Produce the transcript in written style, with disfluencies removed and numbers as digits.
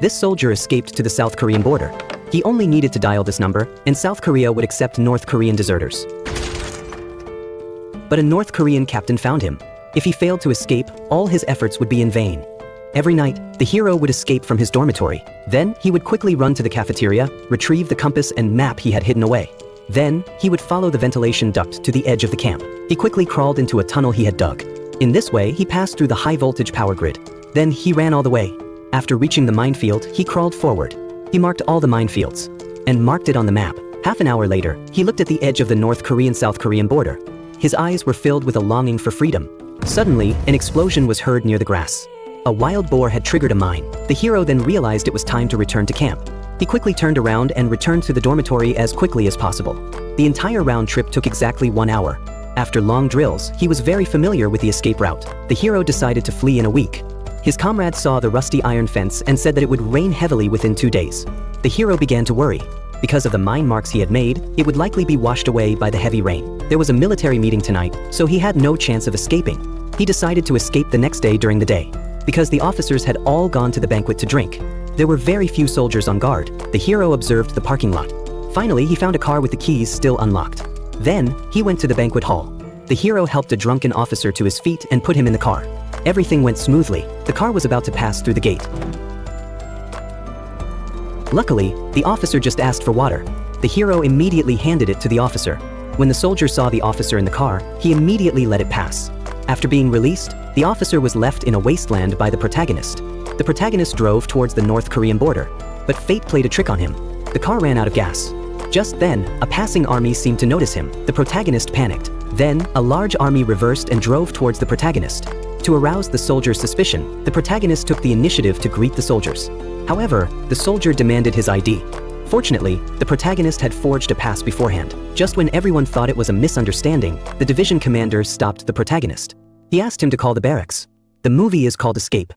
This soldier escaped to the South Korean border. He only needed to dial this number, and South Korea would accept North Korean deserters. But a North Korean captain found him. If he failed to escape, all his efforts would be in vain. Every night, the hero would escape from his dormitory. Then, he would quickly run to the cafeteria, retrieve the compass and map he had hidden away. Then, he would follow the ventilation duct to the edge of the camp. He quickly crawled into a tunnel he had dug. In this way, he passed through the high-voltage power grid. Then, he ran all the way. After reaching the minefield, he crawled forward. He marked all the minefields and marked it on the map. Half an hour later, he looked at the edge of the North Korean-South Korean border. His eyes were filled with a longing for freedom. Suddenly, an explosion was heard near the grass. A wild boar had triggered a mine. The hero then realized it was time to return to camp. He quickly turned around and returned to the dormitory as quickly as possible. The entire round trip took exactly 1 hour. After long drills, he was very familiar with the escape route. The hero decided to flee in a week. His comrades saw the rusty iron fence and said that it would rain heavily within 2 days. The hero began to worry. Because of the mine marks he had made, it would likely be washed away by the heavy rain. There was a military meeting tonight, so he had no chance of escaping. He decided to escape the next day during the day. Because the officers had all gone to the banquet to drink, there were very few soldiers on guard. The hero observed the parking lot. Finally, he found a car with the keys still unlocked. Then, he went to the banquet hall. The hero helped a drunken officer to his feet and put him in the car. Everything went smoothly. The car was about to pass through the gate. Luckily, the officer just asked for water. The hero immediately handed it to the officer. When the soldier saw the officer in the car, he immediately let it pass. After being released, the officer was left in a wasteland by the protagonist. The protagonist drove towards the North Korean border, but fate played a trick on him. The car ran out of gas. Just then, a passing army seemed to notice him. The protagonist panicked. Then, a large army reversed and drove towards the protagonist. To arouse the soldier's suspicion, the protagonist took the initiative to greet the soldiers. However, the soldier demanded his ID. Fortunately, the protagonist had forged a pass beforehand. Just when everyone thought it was a misunderstanding, the division commander stopped the protagonist. He asked him to call the barracks. The movie is called Escape.